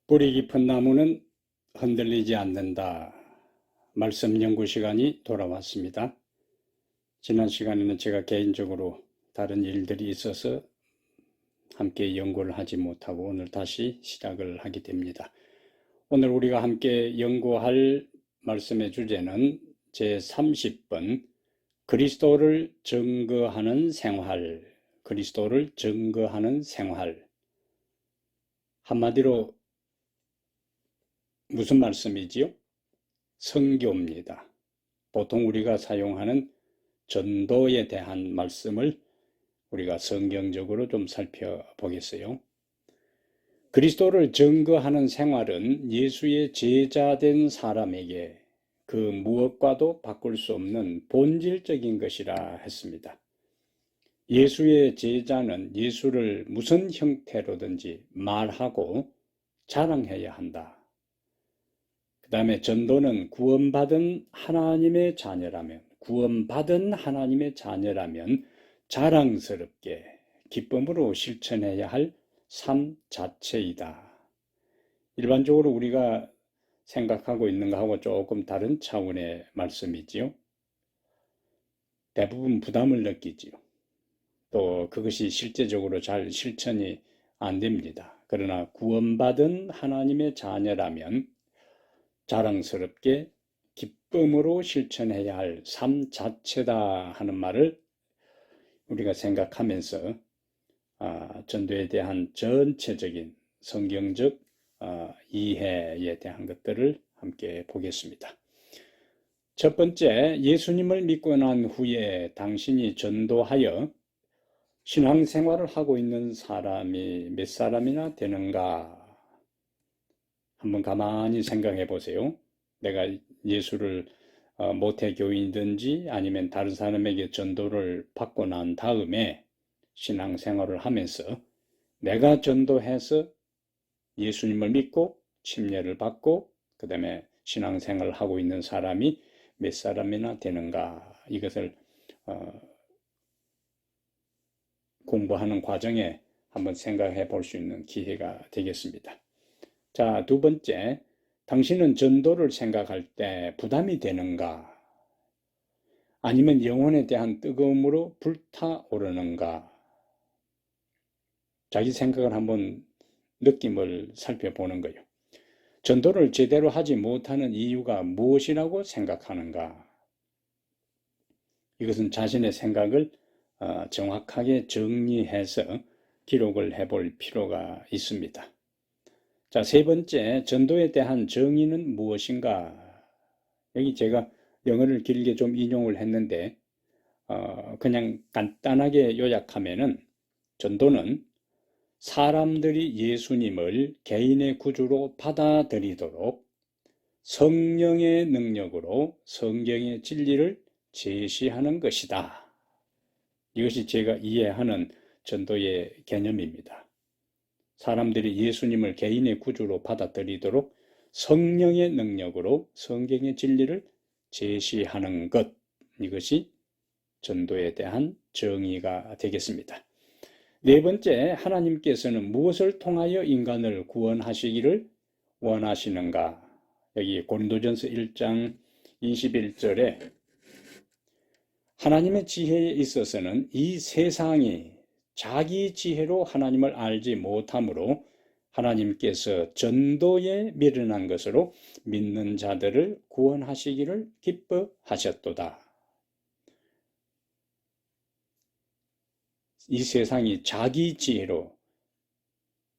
뿌리 깊은 나무는 흔들리지 않는다. 말씀 연구 시간이 돌아왔습니다. 지난 시간에는 제가 개인적으로 다른 일들이 있어서 함께 연구를 하지 못하고 오늘 다시 시작을 하게 됩니다. 오늘 우리가 함께 연구할 말씀의 주제는 제30번 그리스도를 증거하는 생활, 그리스도를 증거하는 생활. 한마디로 무슨 말씀이지요? 선교입니다. 보통 우리가 사용하는 전도에 대한 말씀을 우리가 성경적으로 좀 살펴보겠어요. 그리스도를 증거하는 생활은 예수의 제자된 사람에게 그 무엇과도 바꿀 수 없는 본질적인 것이라 했습니다. 예수의 제자는 예수를 무슨 형태로든지 말하고 자랑해야 한다. 그 다음에 전도는 구원받은 하나님의 자녀라면 자랑스럽게 기쁨으로 실천해야 할 삶 자체이다. 일반적으로 우리가 생각하고 있는 것하고 조금 다른 차원의 말씀이지요. 대부분 부담을 느끼지요. 또 그것이 실제적으로 잘 실천이 안 됩니다. 그러나 구원받은 하나님의 자녀라면 자랑스럽게 기쁨으로 실천해야 할 삶 자체다 하는 말을 우리가 생각하면서 전도에 대한 전체적인 성경적 이해에 대한 것들을 함께 보겠습니다. 첫 번째, 예수님을 믿고 난 후에 당신이 전도하여 신앙생활을 하고 있는 사람이 몇 사람이나 되는가? 한번 가만히 생각해 보세요. 내가 예수를 모태교인이든지 아니면 다른 사람에게 전도를 받고 난 다음에 신앙생활을 하면서 내가 전도해서 예수님을 믿고 침례를 받고 그 다음에 신앙생활을 하고 있는 사람이 몇 사람이나 되는가, 이것을 공부하는 과정에 한번 생각해 볼 수 있는 기회가 되겠습니다. 자, 두 번째, 당신은 전도를 생각할 때 부담이 되는가? 아니면 영혼에 대한 뜨거움으로 불타오르는가? 자기 생각을 한번 느낌을 살펴보는 거예요. 전도를 제대로 하지 못하는 이유가 무엇이라고 생각하는가? 이것은 자신의 생각을 정확하게 정리해서 기록을 해볼 필요가 있습니다. 자, 세 번째, 전도에 대한 정의는 무엇인가? 여기 제가 영어를 길게 좀 인용을 했는데 그냥 간단하게 요약하면은 전도는 사람들이 예수님을 개인의 구주로 받아들이도록 성령의 능력으로 성경의 진리를 제시하는 것이다. 이것이 제가 이해하는 전도의 개념입니다. 사람들이 예수님을 개인의 구주로 받아들이도록 성령의 능력으로 성경의 진리를 제시하는 것, 이것이 전도에 대한 정의가 되겠습니다. 네 번째, 하나님께서는 무엇을 통하여 인간을 구원하시기를 원하시는가? 여기 고린도전서 1장 21절에 하나님의 지혜에 있어서는 이 세상이 자기 지혜로 하나님을 알지 못하므로 하나님께서 전도에 미련한 것으로 믿는 자들을 구원하시기를 기뻐하셨도다. 이 세상이 자기 지혜로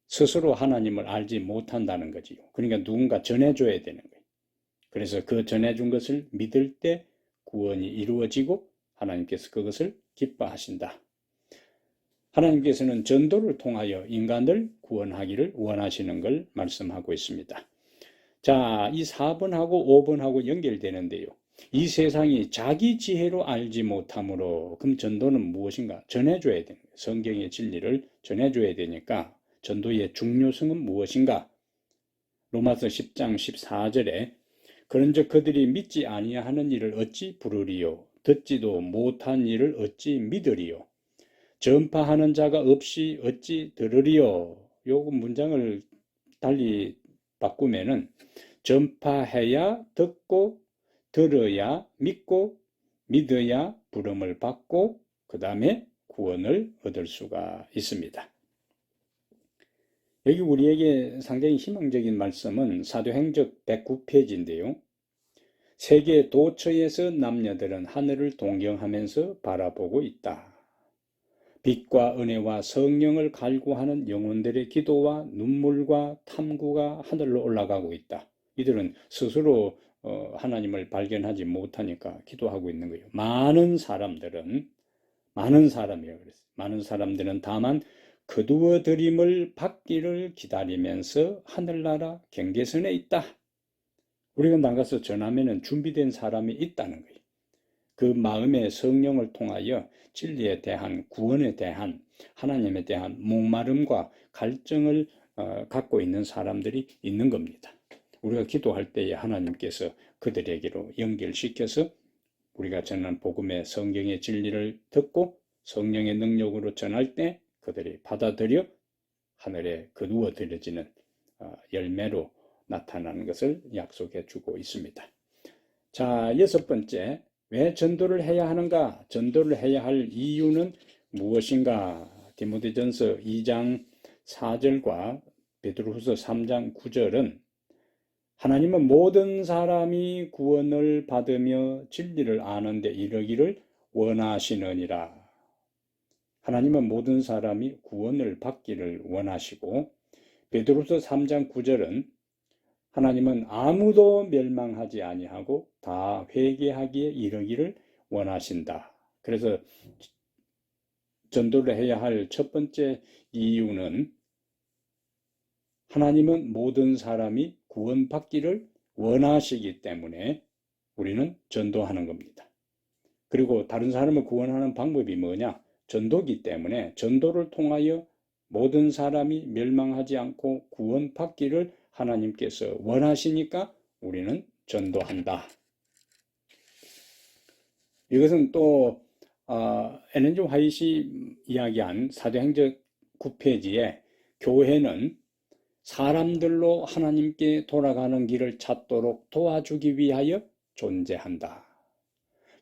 스스로 하나님을 알지 못한다는 거지요. 그러니까 누군가 전해줘야 되는 거예요. 그래서 그 전해준 것을 믿을 때 구원이 이루어지고 하나님께서 그것을 기뻐하신다. 하나님께서는 전도를 통하여 인간을 구원하기를 원하시는 걸 말씀하고 있습니다. 자, 이 4번하고 5번하고 연결되는데요. 이 세상이 자기 지혜로 알지 못하므로, 그럼 전도는 무엇인가? 전해줘야 되는 거예요. 성경의 진리를 전해줘야 되니까 전도의 중요성은 무엇인가? 로마서 10장 14절에 그런즉 그들이 믿지 아니하는 일을 어찌 부르리요? 듣지도 못한 일을 어찌 믿으리요? 전파하는 자가 없이 어찌 들으리요? 요 문장을 달리 바꾸면은 전파해야 듣고, 들어야 믿고, 믿어야 부름을 받고, 그 다음에 구원을 얻을 수가 있습니다. 여기 우리에게 상당히 희망적인 말씀은 사도행적 109페이지인데요. 세계 도처에서 남녀들은 하늘을 동경하면서 바라보고 있다. 빛과 은혜와 성령을 갈구하는 영혼들의 기도와 눈물과 탐구가 하늘로 올라가고 있다. 이들은 스스로 하나님을 발견하지 못하니까 기도하고 있는 거예요. 많은 사람이라고 그랬어요. 많은 사람들은 다만 거두어 들임을 받기를 기다리면서 하늘나라 경계선에 있다. 우리가 나가서 전하면 준비된 사람이 있다는 거예요. 그 마음의 성령을 통하여 진리에 대한, 구원에 대한, 하나님에 대한 목마름과 갈증을 갖고 있는 사람들이 있는 겁니다. 우리가 기도할 때에 하나님께서 그들에게로 연결시켜서 우리가 전한 복음의 성경의 진리를 듣고 성령의 능력으로 전할 때 그들이 받아들여 하늘에 거두어 들여지는 열매로 나타나는 것을 약속해 주고 있습니다. 자, 6번째, 왜 전도를 해야 하는가? 전도를 해야 할 이유는 무엇인가? 디모데전서 2장 4절과 베드로후서 3장 9절은 하나님은 모든 사람이 구원을 받으며 진리를 아는 데 이르기를 원하시느니라. 하나님은 모든 사람이 구원을 받기를 원하시고, 베드로후서 3장 9절은 하나님은 아무도 멸망하지 아니하고 다 회개하기에 이르기를 원하신다. 그래서 전도를 해야 할 첫 번째 이유는 하나님은 모든 사람이 구원받기를 원하시기 때문에 우리는 전도하는 겁니다. 그리고 다른 사람을 구원하는 방법이 뭐냐? 전도기 때문에 전도를 통하여 모든 사람이 멸망하지 않고 구원받기를 하나님께서 원하시니까 우리는 전도한다. 이것은 또 엘렌 화이트이 이야기한 사도행전 9페이지에 교회는 사람들로 하나님께 돌아가는 길을 찾도록 도와주기 위하여 존재한다.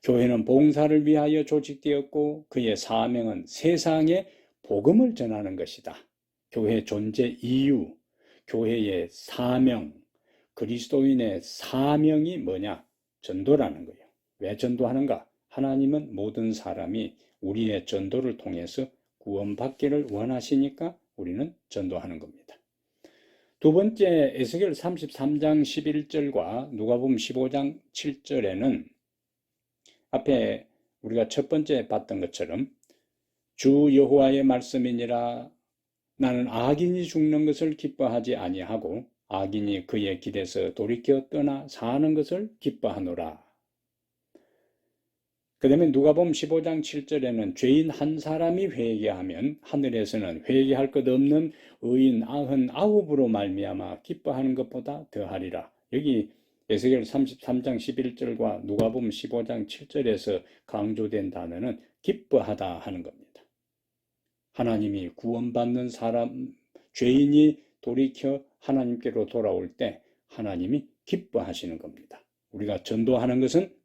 교회는 봉사를 위하여 조직되었고 그의 사명은 세상에 복음을 전하는 것이다. 교회의 존재 이유, 교회의 사명, 그리스도인의 사명이 뭐냐? 전도라는 거예요. 왜 전도하는가? 하나님은 모든 사람이 우리의 전도를 통해서 구원받기를 원하시니까 우리는 전도하는 겁니다. 두 번째, 에스겔 33장 11절과 누가복음 15장 7절에는 앞에 우리가 첫 번째 봤던 것처럼 주 여호와의 말씀이니라 나는 악인이 죽는 것을 기뻐하지 아니하고 악인이 그의 길에서 돌이켜 떠나 사는 것을 기뻐하노라. 그 다음에 누가복음 15장 7절에는 죄인 한 사람이 회개하면 하늘에서는 회개할 것 없는 의인 99으로 말미암아 기뻐하는 것보다 더하리라. 여기 에스겔 33장 11절과 누가복음 15장 7절에서 강조된 단어는 기뻐하다 하는 겁니다. 하나님이 구원받는 사람, 죄인이 돌이켜 하나님께로 돌아올 때 하나님이 기뻐하시는 겁니다. 우리가 전도하는 것은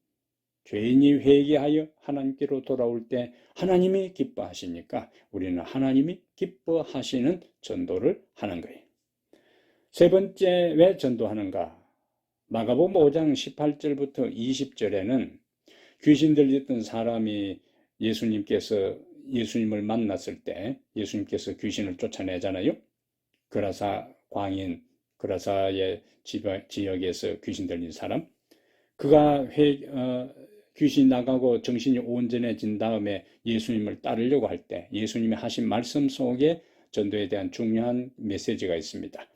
죄인이 회개하여 하나님께로 돌아올 때 하나님이 기뻐하시니까 우리는 하나님이 기뻐하시는 전도를 하는 거예요. 세 번째, 왜 전도하는가? 마가복음 5장 18절부터 20절에는 귀신 들렸던 사람이 예수님을 만났을 때 예수님께서 귀신을 쫓아내잖아요. 그라사의 지역에서 귀신 들린 사람, 그가 귀신 나가고 정신이 온전해진 다음에 예수님을 따르려고 할 때 예수님이 하신 말씀 속에 전도에 대한 중요한 메시지가 있습니다.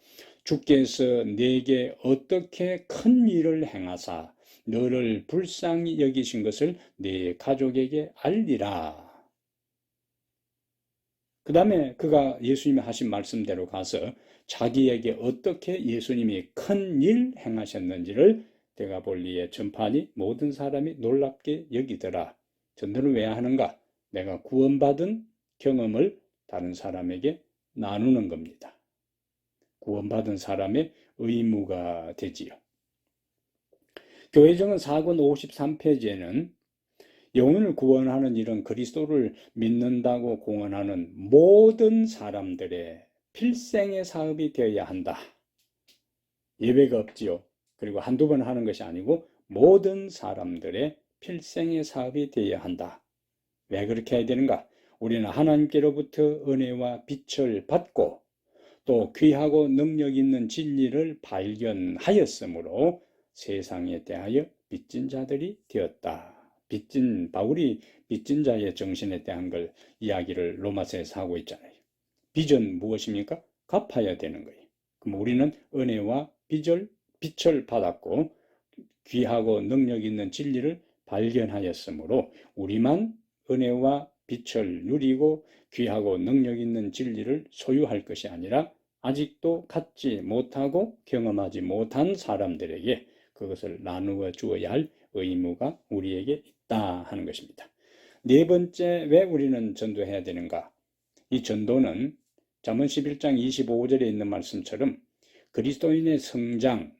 주께서 내게 어떻게 큰 일을 행하사 너를 불쌍히 여기신 것을 네 가족에게 알리라. 그 다음에 그가 예수님이 하신 말씀대로 가서 자기에게 어떻게 예수님이 큰 일 행하셨는지를 데가볼리에 전파하니 모든 사람이 놀랍게 여기더라. 전도를 왜 하는가? 내가 구원받은 경험을 다른 사람에게 나누는 겁니다. 구원받은 사람의 의무가 되지요. 교회정은 4권 53페이지에는 영혼을 구원하는 일은 그리스도를 믿는다고 공언하는 모든 사람들의 필생의 사업이 되어야 한다. 예외가 없지요. 그리고 한두 번 하는 것이 아니고 모든 사람들의 필생의 사업이 되어야 한다. 왜 그렇게 해야 되는가? 우리는 하나님께로부터 은혜와 빛을 받고 또 귀하고 능력 있는 진리를 발견하였으므로 세상에 대하여 빚진 자들이 되었다. 바울이 빚진 자의 정신에 대한 걸 이야기를 로마서에서 하고 있잖아요. 빚은 무엇입니까? 갚아야 되는 거예요. 그럼 우리는 은혜와 빛을 받았고 귀하고 능력 있는 진리를 발견하였으므로 우리만 은혜와 빛을 누리고 귀하고 능력 있는 진리를 소유할 것이 아니라 아직도 갖지 못하고 경험하지 못한 사람들에게 그것을 나누어 주어야 할 의무가 우리에게 있다 하는 것입니다. 네 번째, 왜 우리는 전도해야 되는가? 이 전도는 잠언 11장 25절에 있는 말씀처럼 그리스도인의 성장에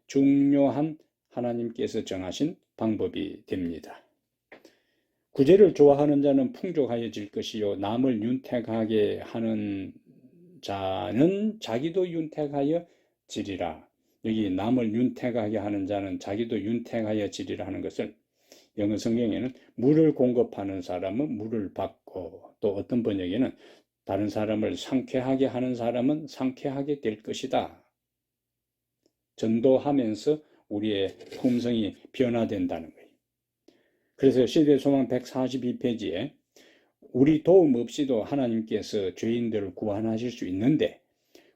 중요한 하나님께서 정하신 방법이 됩니다. 구제를 좋아하는 자는 풍족하여질 것이요 남을 윤택하게 하는 자는 자기도 윤택하여 지리라. 여기 남을 윤택하게 하는 자는 자기도 윤택하여 지리라 하는 것을 영어 성경에는 물을 공급하는 사람은 물을 받고 또 어떤 번역에는 다른 사람을 상쾌하게 하는 사람은 상쾌하게 될 것이다. 전도하면서 우리의 품성이 변화된다는 거예요. 그래서 시대소망 142페이지에 우리 도움 없이도 하나님께서 죄인들을 구원하실 수 있는데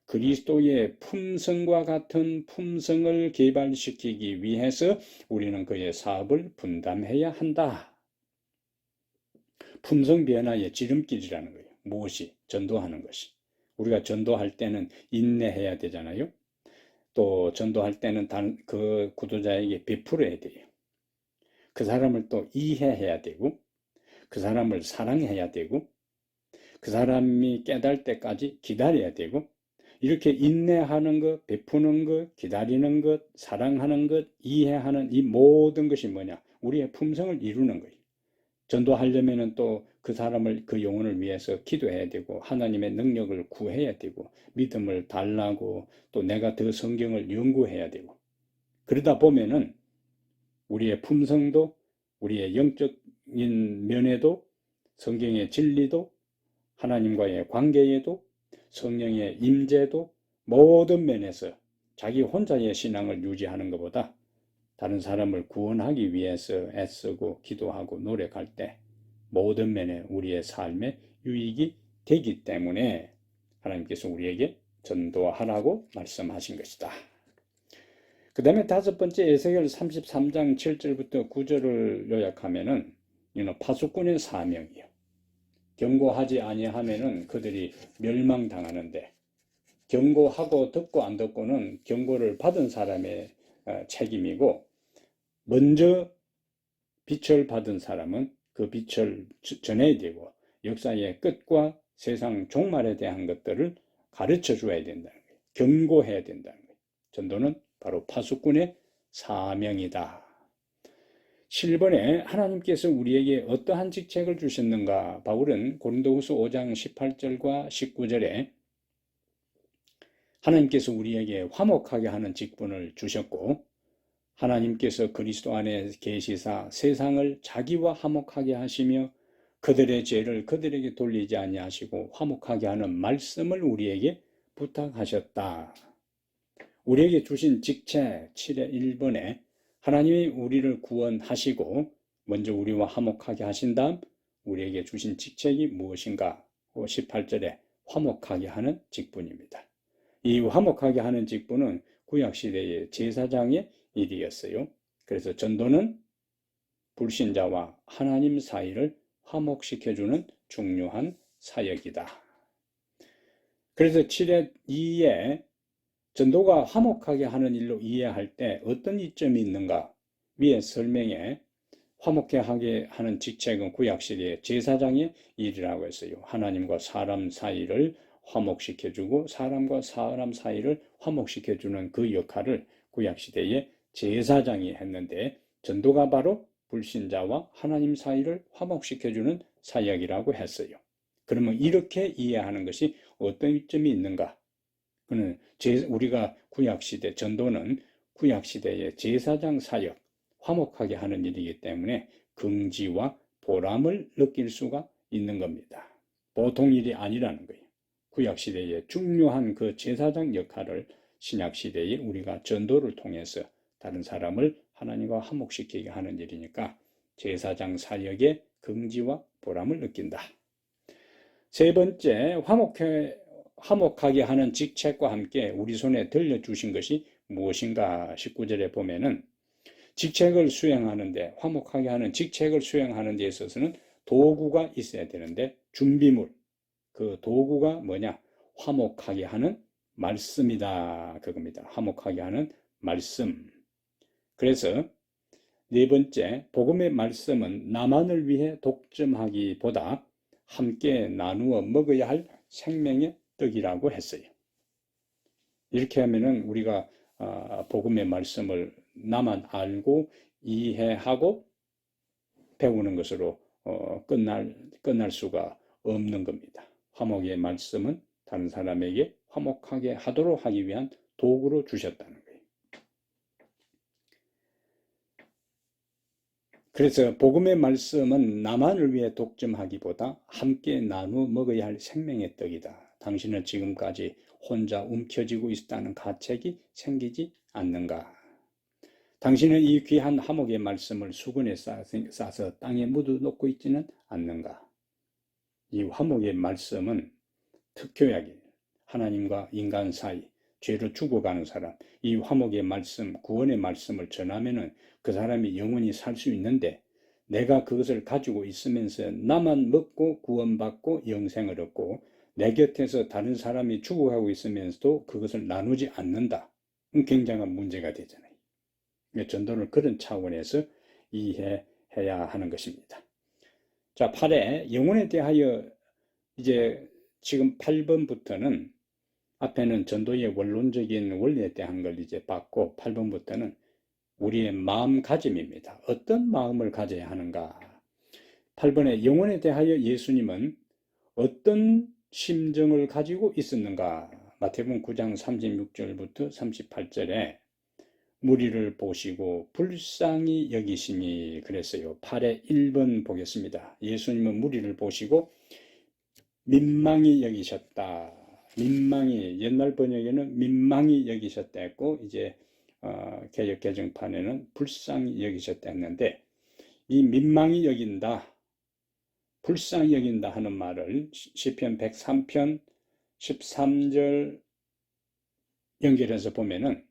그리스도의 품성과 같은 품성을 개발시키기 위해서 우리는 그의 사업을 분담해야 한다. 품성 변화의 지름길이라는 거예요. 무엇이? 전도하는 것이. 우리가 전도할 때는 인내해야 되잖아요. 또 전도할 때는 그 구도자에게 베풀어야 돼요. 그 사람을 또 이해해야 되고 그 사람을 사랑해야 되고 그 사람이 깨달을 때까지 기다려야 되고 이렇게 인내하는 것, 베푸는 것, 기다리는 것, 사랑하는 것, 이해하는 이 모든 것이 뭐냐? 우리의 품성을 이루는 거예요. 전도하려면은 또 그 사람을 그 영혼을 위해서 기도해야 되고 하나님의 능력을 구해야 되고 믿음을 달라고 또 내가 더 성경을 연구해야 되고 그러다 보면은 우리의 품성도 우리의 영적인 면에도 성경의 진리도 하나님과의 관계에도 성령의 임재도 모든 면에서 자기 혼자의 신앙을 유지하는 것보다 다른 사람을 구원하기 위해서 애쓰고 기도하고 노력할 때 모든 면에 우리의 삶에 유익이 되기 때문에 하나님께서 우리에게 전도하라고 말씀하신 것이다. 그 다음에 다섯 번째 에스겔 33장 7절부터 9절을 요약하면은 이는 파수꾼의 사명이요. 경고하지 아니하면은 그들이 멸망당하는데 경고하고 듣고 안 듣고는 경고를 받은 사람의 책임이고 먼저 빛을 받은 사람은 그 빛을 전해야 되고 역사의 끝과 세상 종말에 대한 것들을 가르쳐 줘야 된다는 거예요. 경고해야 된다는 거예요. 전도는 바로 파수꾼의 사명이다. 7번에 하나님께서 우리에게 어떠한 직책을 주셨는가? 바울은 고린도후서 5장 18절과 19절에 하나님께서 우리에게 화목하게 하는 직분을 주셨고 하나님께서 그리스도 안에 계시사 세상을 자기와 화목하게 하시며 그들의 죄를 그들에게 돌리지 아니하시고 화목하게 하는 말씀을 우리에게 부탁하셨다. 우리에게 주신 직책 7의 1번에 하나님이 우리를 구원하시고 먼저 우리와 화목하게 하신 다음 우리에게 주신 직책이 무엇인가? 18절에 화목하게 하는 직분입니다. 이 화목하게 하는 직분은 구약시대의 제사장의 일이었어요. 그래서 전도는 불신자와 하나님 사이를 화목시켜주는 중요한 사역이다. 그래서 7의 2에 전도가 화목하게 하는 일로 이해할 때 어떤 이점이 있는가? 위의 설명에 화목하게 하는 직책은 구약시대의 제사장의 일이라고 했어요. 하나님과 사람 사이를 화목시켜주고 사람과 사람 사이를 화목시켜주는 그 역할을 구약시대에 제사장이 했는데, 전도가 바로 불신자와 하나님 사이를 화목시켜주는 사역이라고 했어요. 그러면 이렇게 이해하는 것이 어떤 이점이 있는가? 그는 우리가 구약시대, 전도는 구약시대의 제사장 사역, 화목하게 하는 일이기 때문에 긍지와 보람을 느낄 수가 있는 겁니다. 보통 일이 아니라는 거예요. 구약시대의 중요한 그 제사장 역할을 신약시대에 우리가 전도를 통해서 다른 사람을 하나님과 화목시키게 하는 일이니까 제사장 사역의 긍지와 보람을 느낀다. 세 번째, 화목하게 하는 직책과 함께 우리 손에 들려주신 것이 무엇인가? 19절에 보면은 직책을 수행하는데, 화목하게 하는 직책을 수행하는 데 있어서는 도구가 있어야 되는데, 준비물, 그 도구가 뭐냐? 화목하게 하는 말씀이다. 그겁니다. 화목하게 하는 말씀. 그래서 네 번째, 복음의 말씀은 나만을 위해 독점하기보다 함께 나누어 먹어야 할 생명의 떡이라고 했어요. 이렇게 하면은 우리가 복음의 말씀을 나만 알고 이해하고 배우는 것으로 끝날 수가 없는 겁니다. 화목의 말씀은 다른 사람에게 화목하게 하도록 하기 위한 도구로 주셨다는 거예요. 그래서 복음의 말씀은 나만을 위해 독점하기보다 함께 나누어 먹어야 할 생명의 떡이다. 당신은 지금까지 혼자 움켜쥐고 있다는 가책이 생기지 않는가? 당신은 이 귀한 화목의 말씀을 수건에 싸서 땅에 묻어놓고 있지는 않는가? 이 화목의 말씀은 특효약이에요. 하나님과 인간 사이, 죄로 죽어가는 사람, 이 화목의 말씀, 구원의 말씀을 전하면은 그 사람이 영원히 살 수 있는데, 내가 그것을 가지고 있으면서 나만 먹고 구원받고 영생을 얻고 내 곁에서 다른 사람이 죽어가고 있으면서도 그것을 나누지 않는다. 굉장한 문제가 되잖아요. 전도를 그런 차원에서 이해해야 하는 것입니다. 자, 8회 영혼에 대하여 이제 지금 8번부터는 앞에는 전도의 원론적인 원리에 대한 걸 이제 봤고, 8번부터는 우리의 마음가짐입니다. 어떤 마음을 가져야 하는가? 8번에 영혼에 대하여 예수님은 어떤 심정을 가지고 있었는가? 마태복음 9장 36절부터 38절에 무리를 보시고 불쌍히 여기시니 그랬어요. 8의 1번 보겠습니다. 예수님은 무리를 보시고 민망히 여기셨다. 민망히, 옛날 번역에는 민망히 여기셨다 했고, 이제 개역 개정판에는 불쌍히 여기셨다 했는데, 이 민망히 여긴다, 불쌍히 여긴다 하는 말을 시편 103편 13절 연결해서 보면은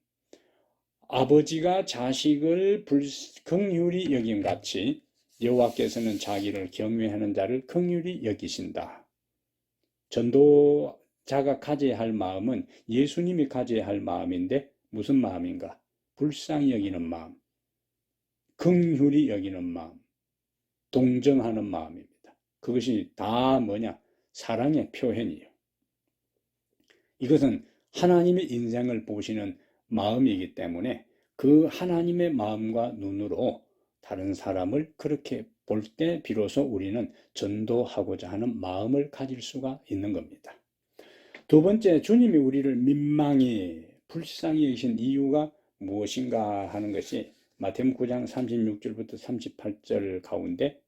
아버지가 자식을 긍휼히 여김같이 여호와께서는 자기를 경외하는 자를 긍휼히 여기신다. 전도자가 가져야 할 마음은 예수님이 가져야 할 마음인데 무슨 마음인가? 불쌍히 여기는 마음, 긍휼히 여기는 마음, 동정하는 마음입니다. 그것이 다 뭐냐? 사랑의 표현이에요. 이것은 하나님의 인생을 보시는 마음이기 때문에 그 하나님의 마음과 눈으로 다른 사람을 그렇게 볼 때 비로소 우리는 전도하고자 하는 마음을 가질 수가 있는 겁니다. 두 번째, 주님이 우리를 민망히 불쌍히 여기신 이유가 무엇인가 하는 것이 마태복음 9장 36절부터 38절 가운데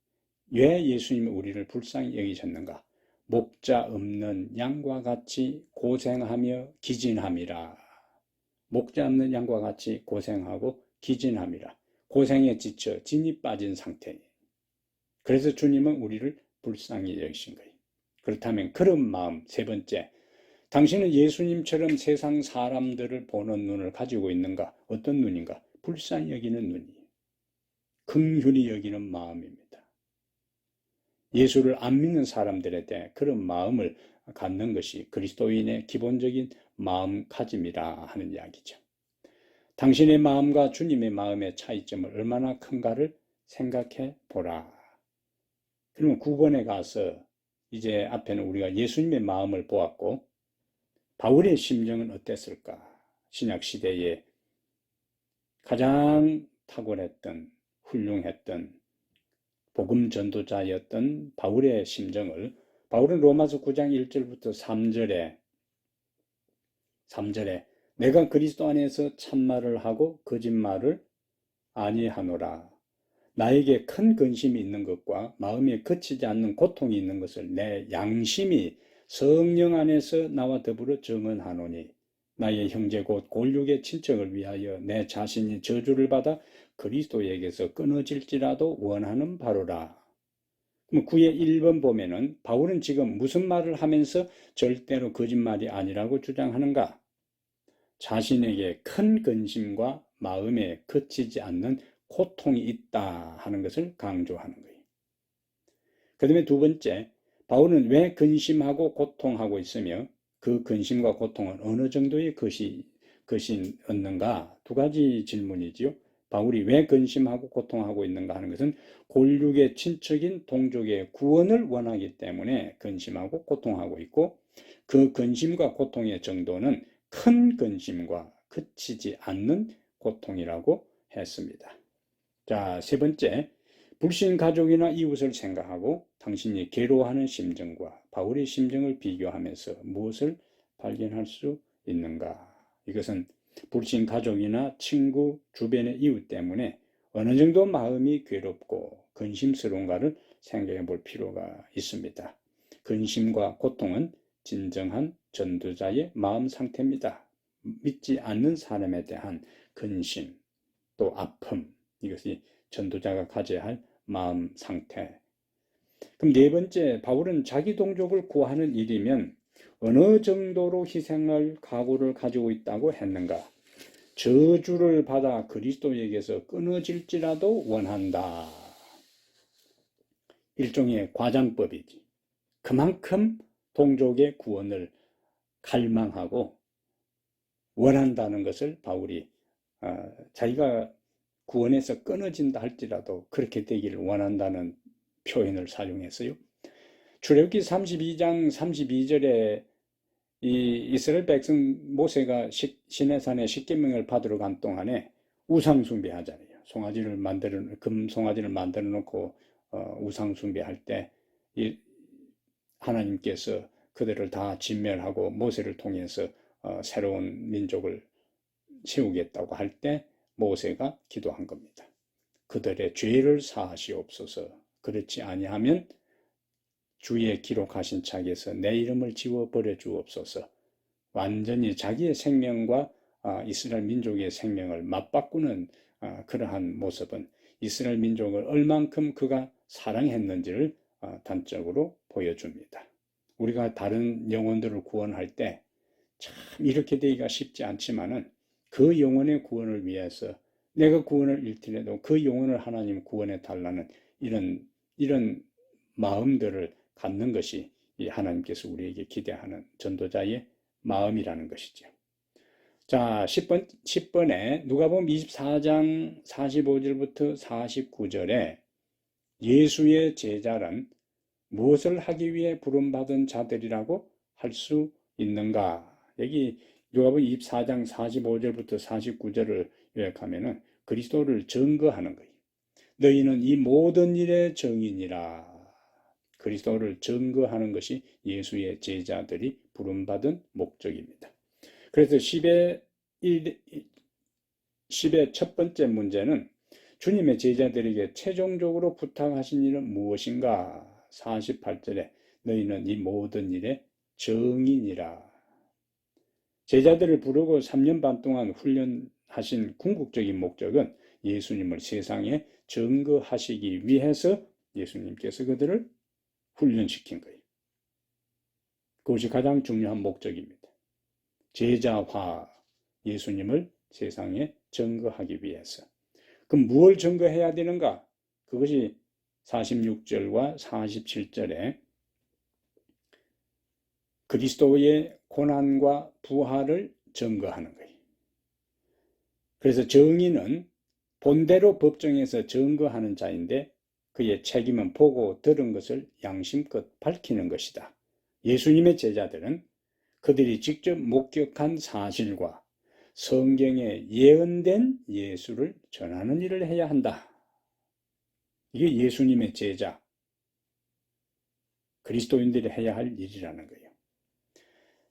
왜 예수님이 우리를 불쌍히 여기셨는가? 목자 없는 양과 같이 고생하며 기진함이라. 목자 없는 양과 같이 고생하고 기진함이라. 고생에 지쳐 진이 빠진 상태예요. 그래서 주님은 우리를 불쌍히 여기신 거예요. 그렇다면 그런 마음, 세 번째, 당신은 예수님처럼 세상 사람들을 보는 눈을 가지고 있는가? 어떤 눈인가? 불쌍히 여기는 눈이에요. 긍휼히 여기는 마음입니다. 예수를 안 믿는 사람들에 대해 그런 마음을 갖는 것이 그리스도인의 기본적인 마음가짐이라 하는 이야기죠. 당신의 마음과 주님의 마음의 차이점을 얼마나 큰가를 생각해 보라. 그러면 9번에 가서 이제 앞에는 우리가 예수님의 마음을 보았고 바울의 심정은 어땠을까? 신약 시대에 가장 탁월했던, 훌륭했던 복음 전도자였던 바울의 심정을 바울은 로마서 9장 1절부터 3절에 내가 그리스도 안에서 참말을 하고 거짓말을 아니하노라. 나에게 큰 근심이 있는 것과 마음에 그치지 않는 고통이 있는 것을 내 양심이 성령 안에서 나와 더불어 증언하노니 나의 형제 곧 골육의 친척을 위하여 내 자신이 저주를 받아 그리스도에게서 끊어질지라도 원하는 바로라. 그럼 9의 1번 보면은 바울은 지금 무슨 말을 하면서 절대로 거짓말이 아니라고 주장하는가? 자신에게 큰 근심과 마음에 그치지 않는 고통이 있다 하는 것을 강조하는 거예요. 그 다음에 두 번째, 바울은 왜 근심하고 고통하고 있으며 그 근심과 고통은 어느 정도의 것이었는가? 두 가지 질문이지요. 바울이 왜 근심하고 고통하고 있는가 하는 것은 골육의 친척인 동족의 구원을 원하기 때문에 근심하고 고통하고 있고 그 근심과 고통의 정도는 큰 근심과 그치지 않는 고통이라고 했습니다. 자, 세 번째, 불신 가족이나 이웃을 생각하고 당신이 괴로워하는 심정과 바울의 심정을 비교하면서 무엇을 발견할 수 있는가? 이것은 불신 가족이나 친구, 주변의 이웃 때문에 어느 정도 마음이 괴롭고 근심스러운가를 생각해 볼 필요가 있습니다. 근심과 고통은 진정한 전도자의 마음 상태입니다. 믿지 않는 사람에 대한 근심, 또 아픔, 이것이 전도자가 가져야 할 마음 상태. 그럼 네 번째, 바울은 자기 동족을 구하는 일이면 어느 정도로 희생할 각오를 가지고 있다고 했는가? 저주를 받아 그리스도에게서 끊어질지라도 원한다. 일종의 과장법이지. 그만큼 동족의 구원을 갈망하고 원한다는 것을 바울이 자기가 구원에서 끊어진다 할지라도 그렇게 되기를 원한다는 표현을 사용했어요. 출애굽기 32장 32절에 이 이스라엘 백성 모세가 시내산에 십계명을 받으러 간 동안에 우상 숭배하잖아요. 금 송아지를 만들어 놓고 우상 숭배할 때 하나님께서 그들을 다 진멸하고 모세를 통해서 새로운 민족을 세우겠다고 할 때 모세가 기도한 겁니다. 그들의 죄를 사하시옵소서. 그렇지 아니하면 주의 기록하신 책에서 내 이름을 지워버려 주옵소서. 완전히 자기의 생명과 이스라엘 민족의 생명을 맞바꾸는 그러한 모습은 이스라엘 민족을 얼만큼 그가 사랑했는지를 단적으로 보여줍니다. 우리가 다른 영혼들을 구원할 때 참 이렇게 되기가 쉽지 않지만은 그 영혼의 구원을 위해서 내가 구원을 잃더라도 그 영혼을 하나님 구원해 달라는 이런 마음들을 갖는 것이 이 하나님께서 우리에게 기대하는 전도자의 마음이라는 것이죠. 자, 10번에 누가복음 24장 45절부터 49절에 예수의 제자란 무엇을 하기 위해 부름받은 자들이라고 할 수 있는가? 여기 누가복음 24장 45절부터 49절을 요약하면은 그리스도를 증거하는 거예요. 너희는 이 모든 일의 증인이라. 그리스도를 증거하는 것이 예수의 제자들이 부름받은 목적입니다. 그래서 10의 첫 번째 문제는 주님의 제자들에게 최종적으로 부탁하신 일은 무엇인가? 48절에 너희는 이 모든 일의 증인이라. 제자들을 부르고 3년 반 동안 훈련하신 궁극적인 목적은 예수님을 세상에 증거하시기 위해서 예수님께서 그들을 훈련시킨 거예요. 그것이 가장 중요한 목적입니다. 제자화, 예수님을 세상에 증거하기 위해서. 그럼 무엇을 증거해야 되는가? 그것이 46절과 47절에 그리스도의 고난과 부활을 증거하는 거예요. 그래서 정의는 본대로 법정에서 증거하는 자인데 그의 책임은 보고 들은 것을 양심껏 밝히는 것이다. 예수님의 제자들은 그들이 직접 목격한 사실과 성경에 예언된 예수를 전하는 일을 해야 한다. 이게 예수님의 제자, 그리스도인들이 해야 할 일이라는 거예요.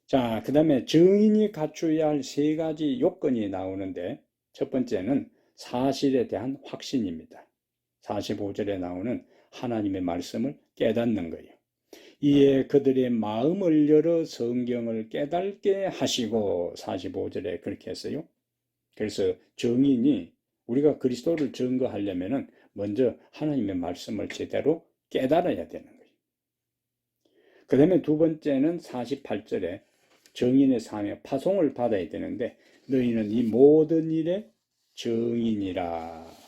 자, 그 다음에 증인이 갖추어야 할 세 가지 요건이 나오는데, 첫 번째는 사실에 대한 확신입니다. 45절에 나오는 하나님의 말씀을 깨닫는 거예요. 이에 그들의 마음을 열어 성경을 깨닫게 하시고, 45절에 그렇게 했어요. 그래서 증인이, 우리가 그리스도를 증거하려면은 먼저 하나님의 말씀을 제대로 깨달아야 되는 거예요. 그 다음에 두 번째는 48절에 증인의 삶에 파송을 받아야 되는데, 너희는 이 모든 일의 증인이라.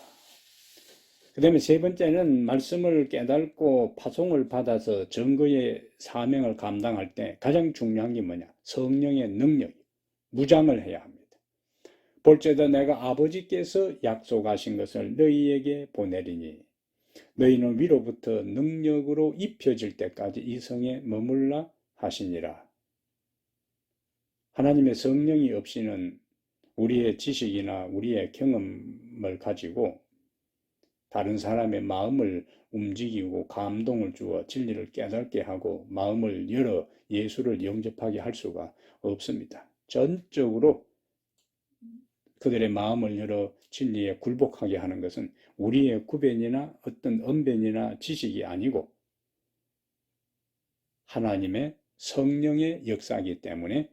그 다음에 세 번째는 말씀을 깨닫고 파송을 받아서 증거의 사명을 감당할 때 가장 중요한 게 뭐냐? 성령의 능력, 무장을 해야 합니다. 볼지어다 내가 아버지께서 약속하신 것을 너희에게 보내리니 너희는 위로부터 능력으로 입혀질 때까지 이 성에 머물라 하시니라. 하나님의 성령이 없이는 우리의 지식이나 우리의 경험을 가지고 다른 사람의 마음을 움직이고 감동을 주어 진리를 깨닫게 하고 마음을 열어 예수를 영접하게 할 수가 없습니다. 전적으로 그들의 마음을 열어 진리에 굴복하게 하는 것은 우리의 구변이나 어떤 언변이나 지식이 아니고 하나님의 성령의 역사이기 때문에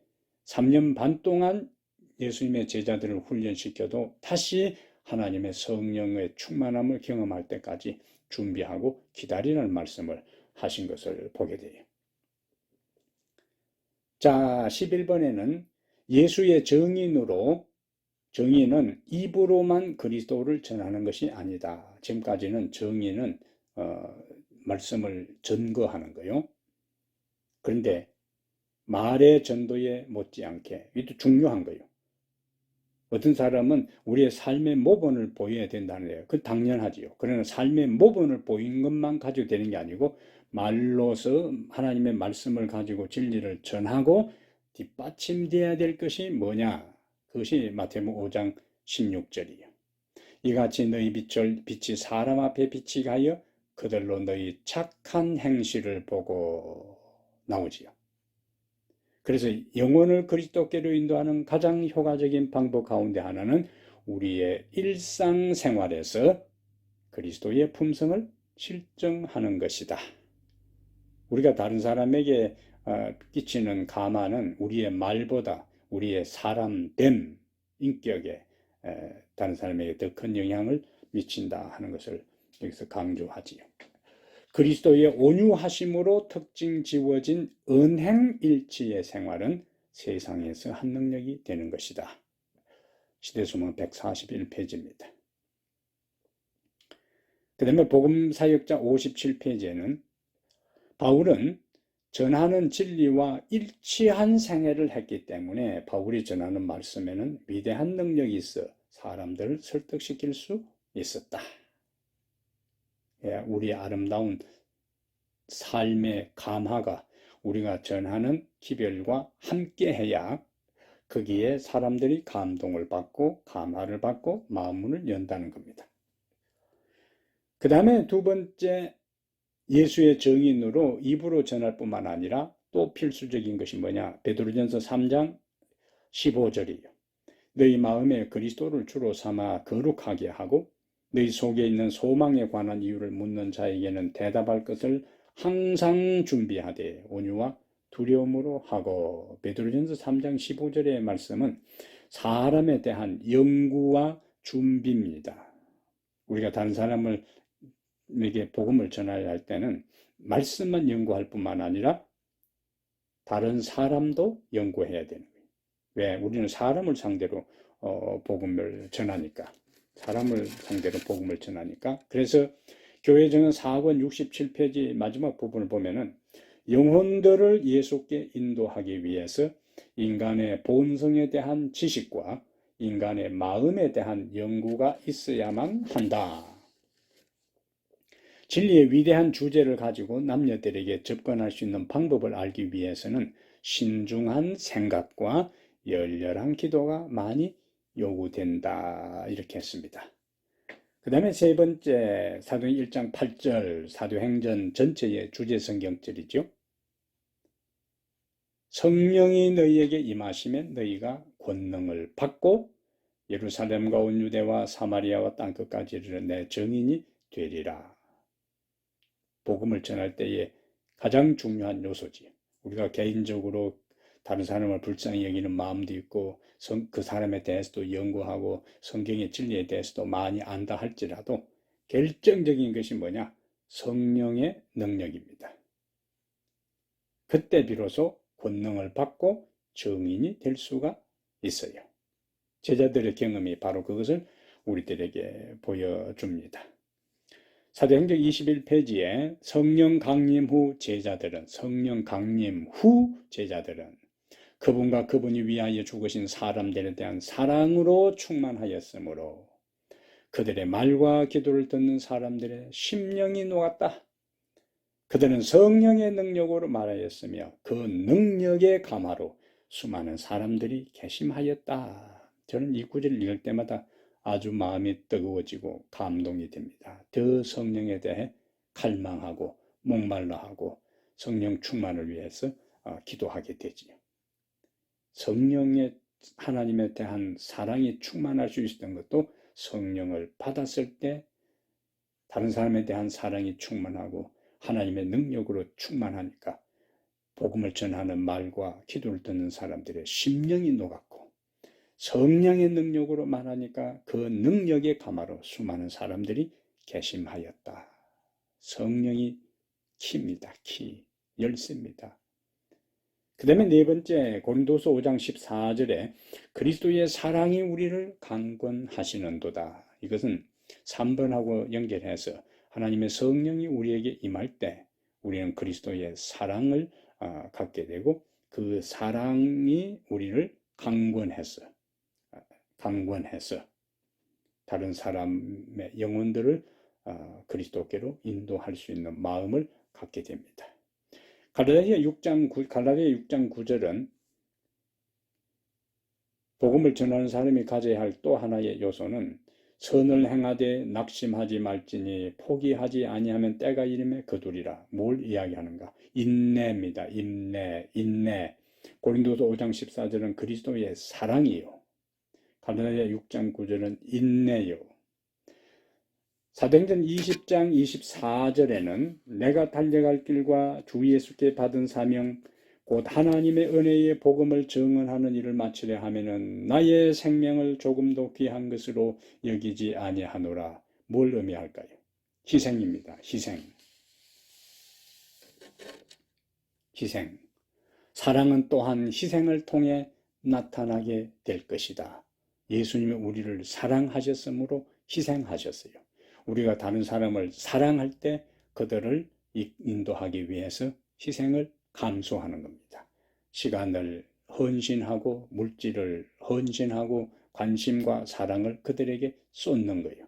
3년 반 동안 예수님의 제자들을 훈련시켜도 다시 하나님의 성령의 충만함을 경험할 때까지 준비하고 기다리는 말씀을 하신 것을 보게 돼요. 자, 11번에는 예수의 정의는 입으로만 그리스도를 전하는 것이 아니다. 지금까지는 정의는 말씀을 전거하는 거요. 그런데 말의 전도에 못지않게 이것도 중요한 거예요. 어떤 사람은 우리의 삶의 모본을 보여야 된다는 거예요. 그건 당연하지요. 그러나 삶의 모본을 보이는 것만 가지고 되는 게 아니고 말로서 하나님의 말씀을 가지고 진리를 전하고 뒷받침돼야 될 것이 뭐냐? 그것이 마태복음 5장 16절이에요. 이같이 너희 빛이 사람 앞에 비치게 하여 그들로 너희 착한 행실을 보고 나오지요. 그래서 영혼을 그리스도께로 인도하는 가장 효과적인 방법 가운데 하나는 우리의 일상생활에서 그리스도의 품성을 실증하는 것이다. 우리가 다른 사람에게 끼치는 감화는 우리의 말보다 우리의 사람됨, 인격에 다른 사람에게 더 큰 영향을 미친다 하는 것을 여기서 강조하지요. 그리스도의 온유하심으로 특징 지워진 은행일치의 생활은 세상에서 한 능력이 되는 것이다. 시대수문 141페이지입니다. 그 다음에 복음사역자 57페이지에는 바울은 전하는 진리와 일치한 생애를 했기 때문에 바울이 전하는 말씀에는 위대한 능력이 있어 사람들을 설득시킬 수 있었다. 우리 아름다운 삶의 감화가 우리가 전하는 기별과 함께해야 거기에 사람들이 감동을 받고 감화를 받고 마음문을 연다는 겁니다. 그 다음에 두 번째, 예수의 증인으로 입으로 전할 뿐만 아니라 또 필수적인 것이 뭐냐? 베드로전서 3장 15절이에요. 너희 마음에 그리스도를 주로 삼아 거룩하게 하고 너희 속에 있는 소망에 관한 이유를 묻는 자에게는 대답할 것을 항상 준비하되 온유와 두려움으로 하고. 베드로전서 3장 15절의 말씀은 사람에 대한 연구와 준비입니다. 우리가 다른 사람에게 복음을 전하려 할 때는 말씀만 연구할 뿐만 아니라 다른 사람도 연구해야 되는 거예요. 왜? 우리는 사람을 상대로 복음을 전하니까. 그래서 교회정은 4권 67페이지 마지막 부분을 보면은 영혼들을 예수께 인도하기 위해서 인간의 본성에 대한 지식과 인간의 마음에 대한 연구가 있어야만 한다. 진리의 위대한 주제를 가지고 남녀들에게 접근할 수 있는 방법을 알기 위해서는 신중한 생각과 열렬한 기도가 많이 요구된다. 이렇게 했습니다. 그 다음에 세 번째, 사도행전 1장 8절, 사도행전 전체의 주제 성경절이죠. 성령이 너희에게 임하시면 너희가 권능을 받고 예루살렘과 온 유대와 사마리아와 땅끝까지 이르러 내 증인이 되리라. 복음을 전할 때에 가장 중요한 요소지. 우리가 개인적으로 다른 사람을 불쌍히 여기는 마음도 있고 그 사람에 대해서도 연구하고 성경의 진리에 대해서도 많이 안다 할지라도 결정적인 것이 뭐냐? 성령의 능력입니다. 그때 비로소 권능을 받고 증인이 될 수가 있어요. 제자들의 경험이 바로 그것을 우리들에게 보여줍니다. 사도행전 21페이지에 성령 강림 후 제자들은 그분과 그분이 위하여 죽으신 사람들에 대한 사랑으로 충만하였으므로 그들의 말과 기도를 듣는 사람들의 심령이 녹았다. 그들은 성령의 능력으로 말하였으며 그 능력의 감화로 수많은 사람들이 개심하였다. 저는 이 구절을 읽을 때마다 아주 마음이 뜨거워지고 감동이 됩니다. 더 성령에 대해 갈망하고 목말라하고 성령 충만을 위해서 기도하게 되지요. 성령의 하나님에 대한 사랑이 충만할 수 있었던 것도 성령을 받았을 때 다른 사람에 대한 사랑이 충만하고 하나님의 능력으로 충만하니까 복음을 전하는 말과 기도를 듣는 사람들의 심령이 녹았고 성령의 능력으로 말하니까 그 능력의 감화로 수많은 사람들이 개심하였다. 성령이 키입니다. 키, 열쇠입니다. 그 다음에 네 번째, 고린도서 5장 14절에 그리스도의 사랑이 우리를 강권하시는도다. 이것은 3번하고 연결해서 하나님의 성령이 우리에게 임할 때 우리는 그리스도의 사랑을 갖게 되고 그 사랑이 우리를 강권해서 다른 사람의 영혼들을 그리스도께로 인도할 수 있는 마음을 갖게 됩니다. 갈라디아 6장 9절은 복음을 전하는 사람이 가져야 할 또 하나의 요소는 선을 행하되 낙심하지 말지니 포기하지 아니하면 때가 이름에 거두리라. 뭘 이야기하는가? 인내입니다. 인내. 고린도서 5장 14절은 그리스도의 사랑이요. 갈라디아 6장 9절은 인내요. 사도행전 20장 24절에는 내가 달려갈 길과 주 예수께 받은 사명 곧 하나님의 은혜의 복음을 증언하는 일을 마치려 하면은 나의 생명을 조금도 귀한 것으로 여기지 아니하노라. 뭘 의미할까요? 희생입니다. 희생. 사랑은 또한 희생을 통해 나타나게 될 것이다. 예수님이 우리를 사랑하셨으므로 희생하셨어요. 우리가 다른 사람을 사랑할 때 그들을 인도하기 위해서 희생을 감수하는 겁니다. 시간을 헌신하고 물질을 헌신하고 관심과 사랑을 그들에게 쏟는 거예요.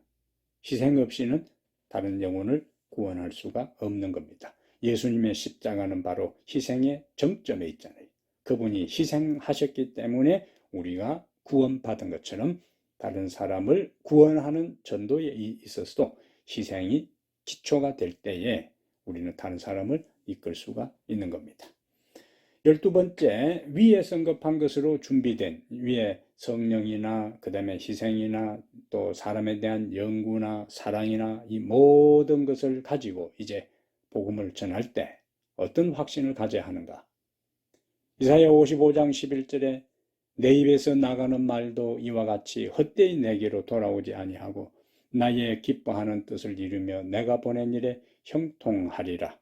희생 없이는 다른 영혼을 구원할 수가 없는 겁니다. 예수님의 십자가는 바로 희생의 정점에 있잖아요. 그분이 희생하셨기 때문에 우리가 구원받은 것처럼 다른 사람을 구원하는 전도에 있어서도 희생이 기초가 될 때에 우리는 다른 사람을 이끌 수가 있는 겁니다. 12번째, 위에 언급한 것으로 준비된 위에 성령이나 그 다음에 희생이나 또 사람에 대한 연구나 사랑이나 이 모든 것을 가지고 이제 복음을 전할 때 어떤 확신을 가져야 하는가? 이사야 55장 11절에 내 입에서 나가는 말도 이와 같이 헛되이 내게로 돌아오지 아니하고 나의 기뻐하는 뜻을 이루며 내가 보낸 일에 형통하리라.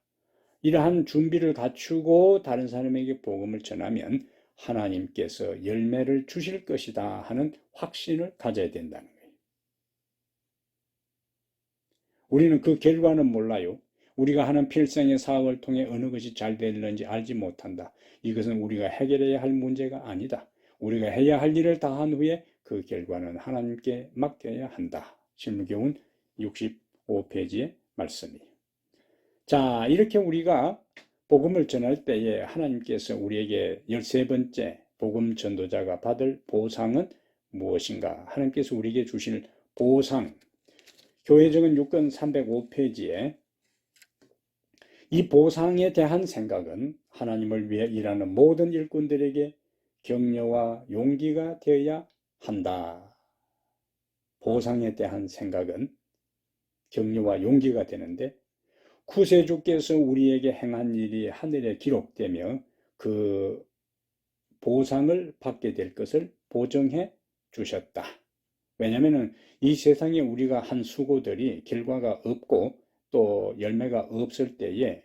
이러한 준비를 갖추고 다른 사람에게 복음을 전하면 하나님께서 열매를 주실 것이다 하는 확신을 가져야 된다는 거예요. 우리는 그 결과는 몰라요. 우리가 하는 필생의 사업을 통해 어느 것이 잘 되는지 알지 못한다. 이것은 우리가 해결해야 할 문제가 아니다. 우리가 해야 할 일을 다한 후에 그 결과는 하나님께 맡겨야 한다. 실무교훈 65페이지의 말씀이에요. 자, 이렇게 우리가 복음을 전할 때에 하나님께서 우리에게 13번째 복음 전도자가 받을 보상은 무엇인가? 하나님께서 우리에게 주실 보상. 교회정은 6권 305페이지에 이 보상에 대한 생각은 하나님을 위해 일하는 모든 일꾼들에게 격려와 용기가 되어야 한다. 보상에 대한 생각은 격려와 용기가 되는데 구세주께서 우리에게 행한 일이 하늘에 기록되며 그 보상을 받게 될 것을 보증해 주셨다. 왜냐하면 이 세상에 우리가 한 수고들이 결과가 없고 또 열매가 없을 때에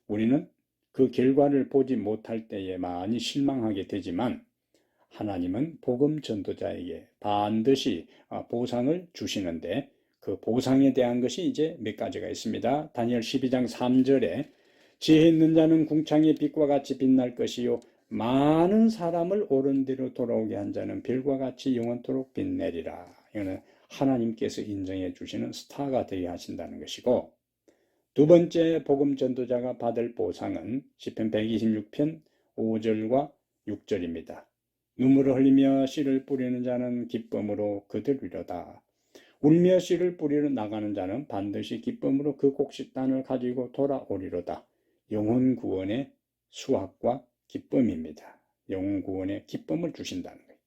우리는 그 결과를 보지 못할 때에 많이 실망하게 되지만 하나님은 복음 전도자에게 반드시 보상을 주시는데 그 보상에 대한 것이 이제 몇 가지가 있습니다. 다니엘 12장 3절에 지혜 있는 자는 궁창의 빛과 같이 빛날 것이요 많은 사람을 옳은 대로 돌아오게 한 자는 별과 같이 영원토록 빛내리라. 이거는 하나님께서 인정해 주시는 스타가 되게 하신다는 것이고, 두 번째 복음 전도자가 받을 보상은 시편 126편 5절과 6절입니다. 눈물을 흘리며 씨를 뿌리는 자는 기쁨으로 거두리로다. 울며 씨를 뿌리러 나가는 자는 반드시 기쁨으로 그 곡식단을 가지고 돌아오리로다. 영혼 구원의 수확과 기쁨입니다. 영혼 구원의 기쁨을 주신다는 거예요.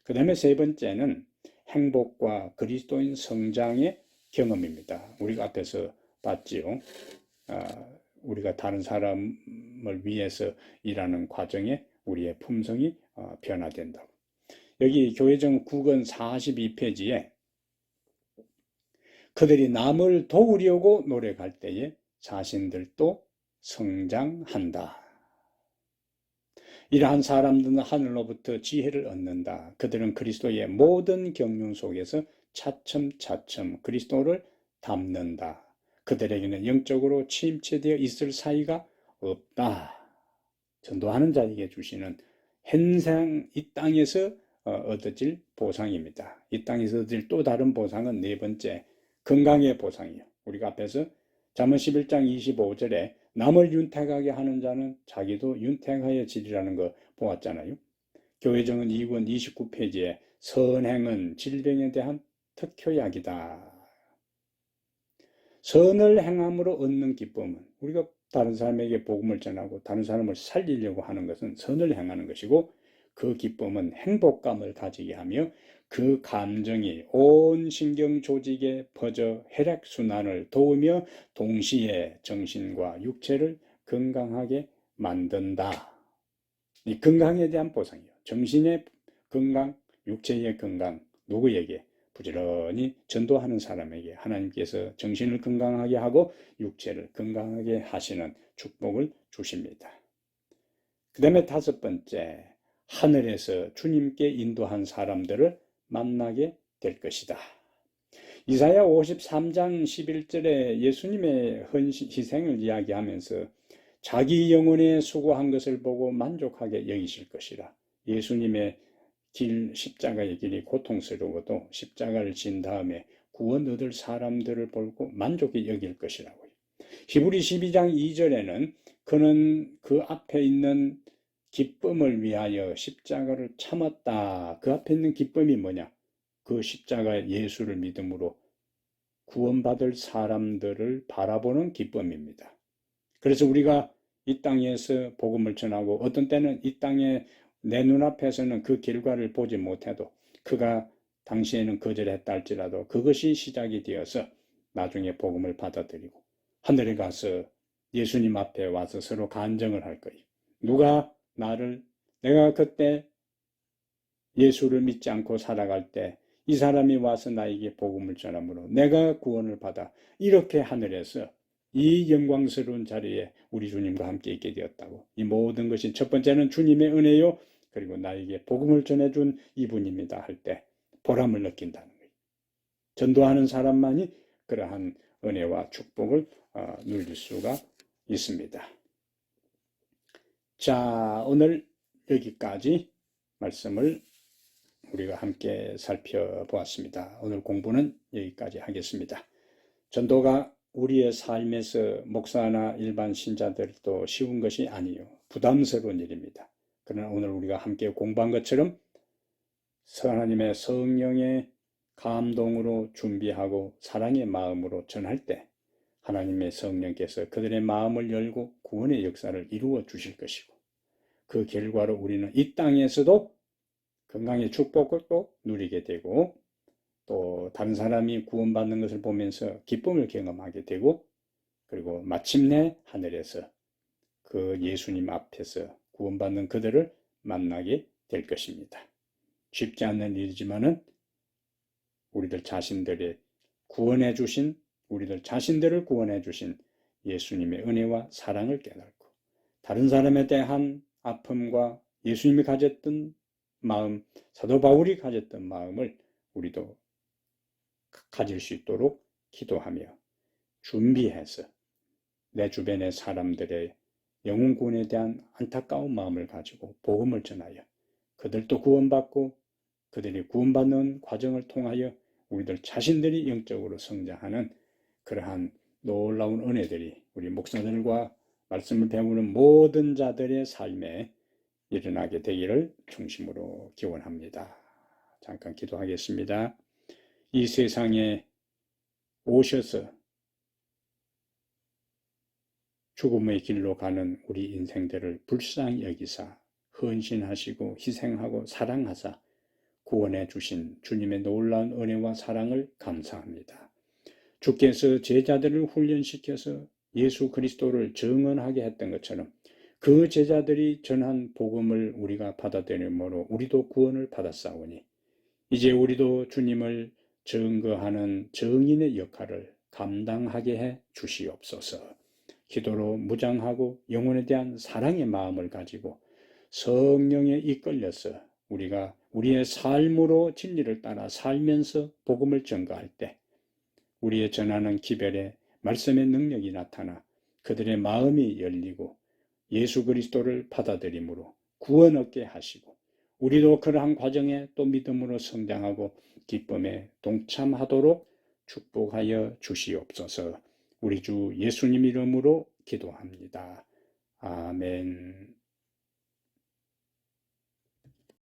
그 다음에 세 번째는 행복과 그리스도인 성장의 경험입니다. 우리가 앞에서 봤지요. 우리가 다른 사람을 위해서 일하는 과정에 우리의 품성이 변화된다고. 여기 교회정 9권 42페이지에 그들이 남을 도우려고 노력할 때에 자신들도 성장한다. 이러한 사람들은 하늘로부터 지혜를 얻는다. 그들은 그리스도의 모든 경륜 속에서 차츰차츰 그리스도를 닮는다. 그들에게는 영적으로 침체되어 있을 사이가 없다. 전도하는 자에게 주시는 현생 이 땅에서 얻어질 보상입니다. 이 땅에서 얻을 또 다른 보상은 네 번째, 건강의 보상이요. 우리가 앞에서 잠언 11장 25절에 남을 윤택하게 하는 자는 자기도 윤택하여 지리라는 거 보았잖아요. 교회정은 2권 29페이지에 선행은 질병에 대한 특효약이다. 선을 행함으로 얻는 기쁨은 우리가 다른 사람에게 복음을 전하고 다른 사람을 살리려고 하는 것은 선을 행하는 것이고 그 기쁨은 행복감을 가지게 하며 그 감정이 온 신경 조직에 퍼져 혈액순환을 도우며 동시에 정신과 육체를 건강하게 만든다. 이 건강에 대한 보상이요. 정신의 건강, 육체의 건강, 누구에게? 부지런히 전도하는 사람에게 하나님께서 정신을 건강하게 하고 육체를 건강하게 하시는 축복을 주십니다. 그 다음에 다섯 번째, 하늘에서 주님께 인도한 사람들을 만나게 될 것이다. 이사야 53장 11절에 예수님의 희생을 이야기하면서 자기 영혼에 수고한 것을 보고 만족하게 여기실 것이라. 예수님의 길, 십자가의 길이 고통스러워도 십자가를 진 다음에 구원 얻을 사람들을 보고 만족히 여길 것이라고요. 히브리 12장 2절에는 그는 그 앞에 있는 기쁨을 위하여 십자가를 참았다. 그 앞에 있는 기쁨이 뭐냐? 그 십자가 예수를 믿음으로 구원받을 사람들을 바라보는 기쁨입니다. 그래서 우리가 이 땅에서 복음을 전하고 어떤 때는 이 땅에 내 눈앞에서는 그 결과를 보지 못해도 그가 당시에는 거절했다 할지라도 그것이 시작이 되어서 나중에 복음을 받아들이고 하늘에 가서 예수님 앞에 와서 서로 간증을 할 거예요. 누가 내가 그때 예수를 믿지 않고 살아갈 때 이 사람이 와서 나에게 복음을 전함으로 내가 구원을 받아 이렇게 하늘에서 이 영광스러운 자리에 우리 주님과 함께 있게 되었다고. 이 모든 것이 첫 번째는 주님의 은혜요. 그리고 나에게 복음을 전해준 이분입니다 할 때 보람을 느낀다는 거예요. 전도하는 사람만이 그러한 은혜와 축복을 누릴 수가 있습니다. 자, 오늘 여기까지 말씀을 우리가 함께 살펴보았습니다. 오늘 공부는 여기까지 하겠습니다. 전도가 우리의 삶에서 목사나 일반 신자들도 쉬운 것이 아니요. 부담스러운 일입니다. 그러나 오늘 우리가 함께 공부한 것처럼 하나님의 성령의 감동으로 준비하고 사랑의 마음으로 전할 때 하나님의 성령께서 그들의 마음을 열고 구원의 역사를 이루어 주실 것이고 그 결과로 우리는 이 땅에서도 건강의 축복을 또 누리게 되고 또 다른 사람이 구원받는 것을 보면서 기쁨을 경험하게 되고 그리고 마침내 하늘에서 그 예수님 앞에서 구원받는 그들을 만나게 될 것입니다. 쉽지 않는 일이지만은 우리들 자신들의 구원해 주신 우리들 자신들을 구원해 주신 예수님의 은혜와 사랑을 깨닫고 다른 사람에 대한 아픔과 예수님이 가졌던 마음, 사도 바울이 가졌던 마음을 우리도 가질 수 있도록 기도하며 준비해서 내 주변의 사람들의 영혼 구원에 대한 안타까운 마음을 가지고 복음을 전하여 그들도 구원받고 그들이 구원받는 과정을 통하여 우리들 자신들이 영적으로 성장하는 그러한 놀라운 은혜들이 우리 목사들과 말씀을 배우는 모든 자들의 삶에 일어나게 되기를 중심으로 기원합니다. 잠깐 기도하겠습니다. 이 세상에 오셔서 죽음의 길로 가는 우리 인생들을 불쌍히 여기사 헌신하시고 희생하고 사랑하사 구원해 주신 주님의 놀라운 은혜와 사랑을 감사합니다. 주께서 제자들을 훈련시켜서 예수 그리스도를 증언하게 했던 것처럼 그 제자들이 전한 복음을 우리가 받아들임으로 우리도 구원을 받았사오니 이제 우리도 주님을 증거하는 증인의 역할을 감당하게 해 주시옵소서. 기도로 무장하고 영혼에 대한 사랑의 마음을 가지고 성령에 이끌려서 우리가 우리의 삶으로 진리를 따라 살면서 복음을 전가할 때 우리의 전하는 기별에 말씀의 능력이 나타나 그들의 마음이 열리고 예수 그리스도를 받아들임으로 구원 얻게 하시고 우리도 그러한 과정에 또 믿음으로 성장하고 기쁨에 동참하도록 축복하여 주시옵소서. 우리 주 예수님 이름으로 기도합니다. 아멘.